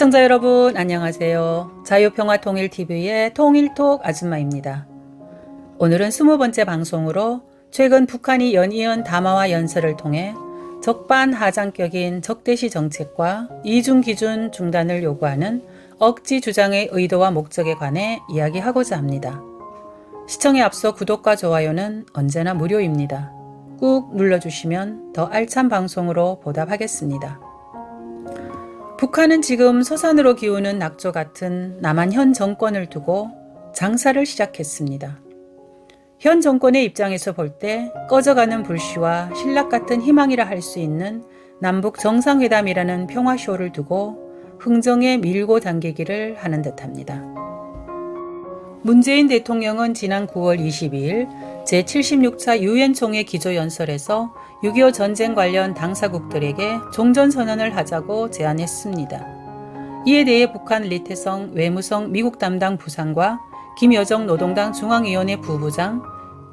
시청자 여러분 안녕하세요. 자유평화통일TV의 통일톡 아줌마입니다. 오늘은 20번째 방송으로 최근 북한이 연이은 담화와 연설을 통해 적반하장격인 적대시 정책과 이중기준 중단을 요구하는 억지 주장의 의도와 목적에 관해 이야기하고자 합니다. 시청에 앞서 구독과 좋아요는 언제나 무료입니다. 꾹 눌러주시면 더 알찬 방송으로 보답하겠습니다. 북한은 지금 서산으로 기우는 낙조 같은 남한 현 정권을 두고 장사를 시작했습니다. 현 정권의 입장에서 볼 때 꺼져가는 불씨와 신락 같은 희망이라 할 수 있는 남북 정상회담이라는 평화쇼를 두고 흥정에 밀고 당기기를 하는 듯합니다. 문재인 대통령은 지난 9월 22일 제76차 유엔 총회 기조연설에서 6.25 전쟁 관련 당사국들에게 종전선언을 하자고 제안했습니다. 이에 대해 북한 리태성 외무성 미국 담당 부상과 김여정 노동당 중앙위원회 부부장,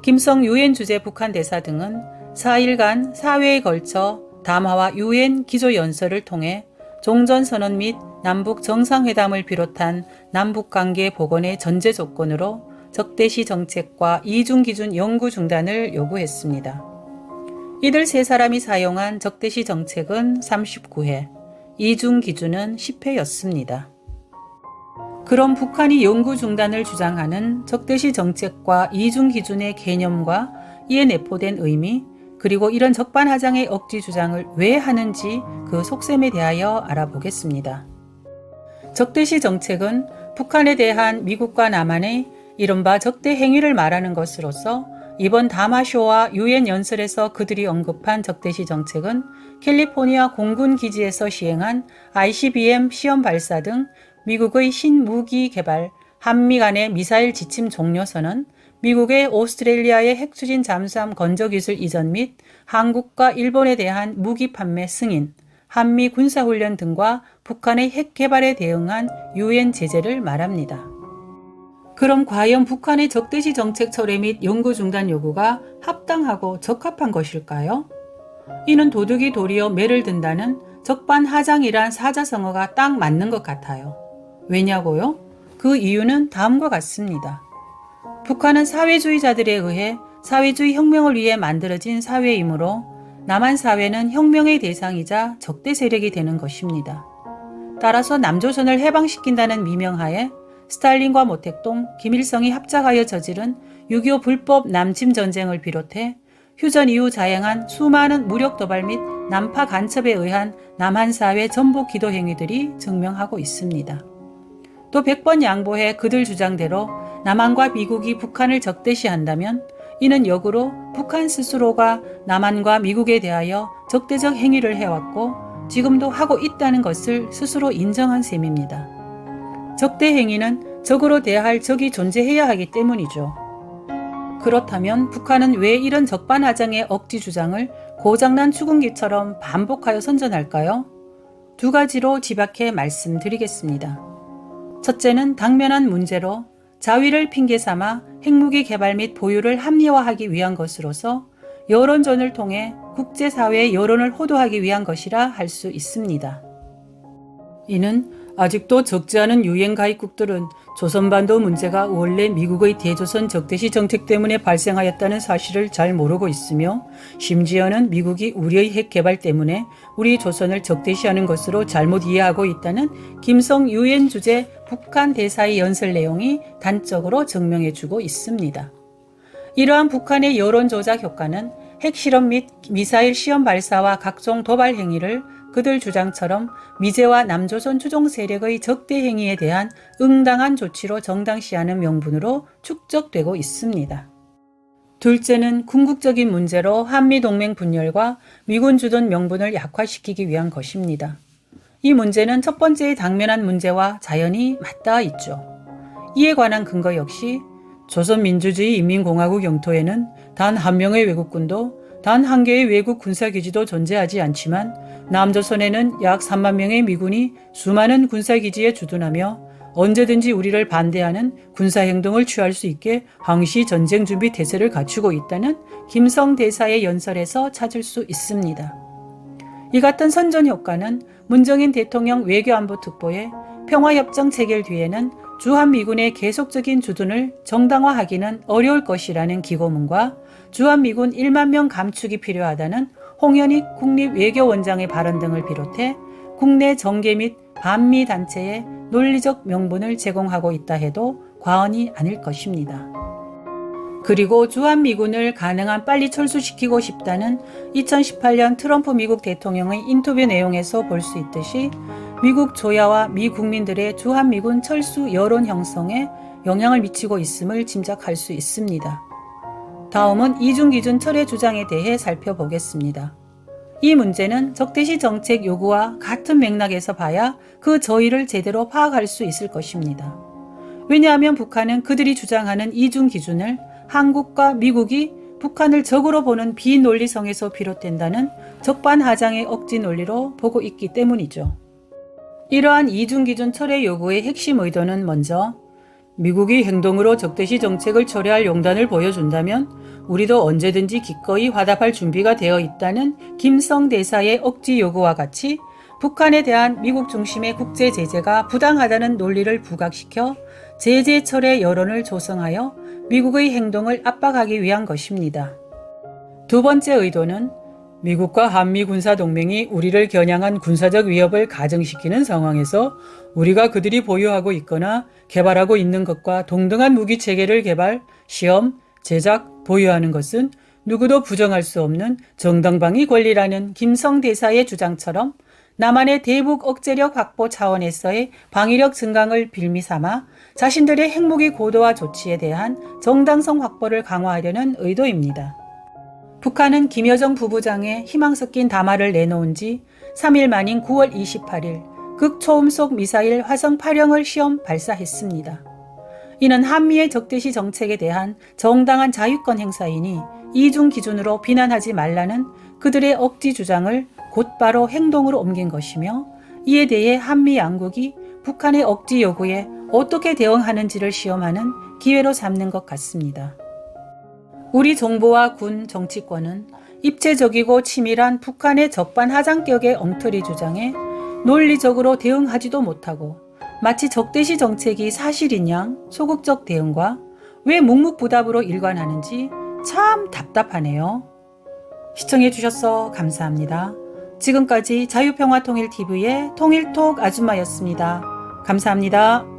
김성 유엔 주재 북한 대사 등은 4일간 4회에 걸쳐 담화와 유엔 기조연설을 통해 종전선언 및 남북 정상회담을 비롯한 남북관계 복원의 전제 조건으로 적대시 정책과 이중기준 영구 중단을 요구했습니다. 이들 세 사람이 사용한 적대시 정책은 39회, 이중기준은 10회였습니다. 그럼 북한이 영구 중단을 주장하는 적대시 정책과 이중기준의 개념과 이에 내포된 의미, 그리고 이런 적반하장의 억지 주장을 왜 하는지 그 속셈에 대하여 알아보겠습니다. 적대시 정책은 북한에 대한 미국과 남한의 이른바 적대 행위를 말하는 것으로서 이번 담화쇼와 유엔 연설에서 그들이 언급한 적대시 정책은 캘리포니아 공군 기지에서 시행한 ICBM 시험 발사 등 미국의 신무기 개발, 한미 간의 미사일 지침 종료 선언, 미국의 오스트레일리아의 핵추진 잠수함 건조기술 이전 및 한국과 일본에 대한 무기 판매 승인, 한미 군사훈련 등과 북한의 핵 개발에 대응한 유엔 제재를 말합니다. 그럼 과연 북한의 적대시 정책 철회 및 영구 중단 요구가 합당하고 적합한 것일까요? 이는 도둑이 도리어 매를 든다는 적반하장이란 사자성어가 딱 맞는 것 같아요. 왜냐고요? 그 이유는 다음과 같습니다. 북한은 사회주의자들에 의해 사회주의 혁명을 위해 만들어진 사회이므로 남한 사회는 혁명의 대상이자 적대 세력이 되는 것입니다. 따라서 남조선을 해방시킨다는 미명하에 스탈린과 모택동, 김일성이 합작하여 저지른 6.25 불법 남침 전쟁을 비롯해 휴전 이후 자행한 수많은 무력 도발 및 남파 간첩에 의한 남한 사회 전복 기도 행위들이 증명하고 있습니다. 또 100번 양보해 그들 주장대로 남한과 미국이 북한을 적대시한다면 이는 역으로 북한 스스로가 남한과 미국에 대하여 적대적 행위를 해왔고 지금도 하고 있다는 것을 스스로 인정한 셈입니다. 적대 행위는 적으로 대할 적이 존재해야 하기 때문이죠. 그렇다면 북한은 왜 이런 적반하장의 억지 주장을 고장난 추궁기처럼 반복하여 선전할까요? 두 가지로 집약해 말씀드리겠습니다. 첫째는 당면한 문제로 자위를 핑계 삼아 핵무기 개발 및 보유를 합리화하기 위한 것으로서 여론전을 통해 국제사회의 여론을 호도하기 위한 것이라 할 수 있습니다. 이는 아직도 적지 않은 유엔 가입국들은 조선반도 문제가 원래 미국의 대조선 적대시 정책 때문에 발생하였다는 사실을 잘 모르고 있으며 심지어는 미국이 우리의 핵 개발 때문에 우리 조선을 적대시하는 것으로 잘못 이해하고 있다는 김성 유엔 주재 북한 대사의 연설 내용이 단적으로 증명해주고 있습니다. 이러한 북한의 여론 조작 효과는 핵실험 및 미사일 시험 발사와 각종 도발 행위를 그들 주장처럼 미제와 남조선 추종 세력의 적대 행위에 대한 응당한 조치로 정당시하는 명분으로 축적되고 있습니다. 둘째는 궁극적인 문제로 한미동맹 분열과 미군 주둔 명분을 약화시키기 위한 것입니다. 이 문제는 첫 번째의 당면한 문제와 자연히 맞닿아 있죠. 이에 관한 근거 역시 조선민주주의 인민공화국 영토에는 단 한 명의 외국군도 단 한 개의 외국 군사기지도 존재하지 않지만 남조선에는 약 3만 명의 미군이 수많은 군사기지에 주둔하며 언제든지 우리를 반대하는 군사행동을 취할 수 있게 항시 전쟁준비 태세를 갖추고 있다는 김성 대사의 연설에서 찾을 수 있습니다. 이 같은 선전 효과는 문정인 대통령 외교안보 특보에 평화협정 체결 뒤에는 주한미군의 계속적인 주둔을 정당화하기는 어려울 것이라는 기고문과 주한미군 1만 명 감축이 필요하다는 홍현익 국립외교원장의 발언 등을 비롯해 국내 정계 및 반미 단체에 논리적 명분을 제공하고 있다 해도 과언이 아닐 것입니다. 그리고 주한미군을 가능한 빨리 철수시키고 싶다는 2018년 트럼프 미국 대통령의 인터뷰 내용에서 볼 수 있듯이 미국 조야와 미 국민들의 주한미군 철수 여론 형성에 영향을 미치고 있음을 짐작할 수 있습니다. 다음은 이중기준 철회 주장에 대해 살펴보겠습니다. 이 문제는 적대시 정책 요구와 같은 맥락에서 봐야 그 저의를 제대로 파악할 수 있을 것입니다. 왜냐하면 북한은 그들이 주장하는 이중기준을 한국과 미국이 북한을 적으로 보는 비논리성에서 비롯된다는 적반하장의 억지 논리로 보고 있기 때문이죠. 이러한 이중기준 철회 요구의 핵심 의도는 먼저 미국이 행동으로 적대시 정책을 철회할 용단을 보여준다면 우리도 언제든지 기꺼이 화답할 준비가 되어 있다는 김성 대사의 억지 요구와 같이 북한에 대한 미국 중심의 국제 제재가 부당하다는 논리를 부각시켜 제재 철회 여론을 조성하여 미국의 행동을 압박하기 위한 것입니다. 두 번째 의도는 미국과 한미 군사동맹이 우리를 겨냥한 군사적 위협을 가정시키는 상황에서 우리가 그들이 보유하고 있거나 개발하고 있는 것과 동등한 무기체계를 개발, 시험, 제작, 보유하는 것은 누구도 부정할 수 없는 정당방위 권리라는 김성 대사의 주장처럼 남한의 대북 억제력 확보 차원에서의 방위력 증강을 빌미삼아 자신들의 핵무기 고도화 조치에 대한 정당성 확보를 강화하려는 의도입니다. 북한은 김여정 부부장의 희망 섞인 담화를 내놓은 지 3일 만인 9월 28일 극초음속 미사일 화성 8형을 시험 발사했습니다. 이는 한미의 적대시 정책에 대한 정당한 자유권 행사이니 이중 기준으로 비난하지 말라는 그들의 억지 주장을 곧바로 행동으로 옮긴 것이며 이에 대해 한미 양국이 북한의 억지 요구에 어떻게 대응하는지를 시험하는 기회로 삼는 것 같습니다. 우리 정부와 군 정치권은 입체적이고 치밀한 북한의 적반하장격의 엉터리 주장에 논리적으로 대응하지도 못하고 마치 적대시 정책이 사실인 양 소극적 대응과 왜 묵묵부답으로 일관하는지 참 답답하네요. 시청해주셔서 감사합니다. 지금까지 자유평화통일TV의 통일톡 아줌마였습니다. 감사합니다.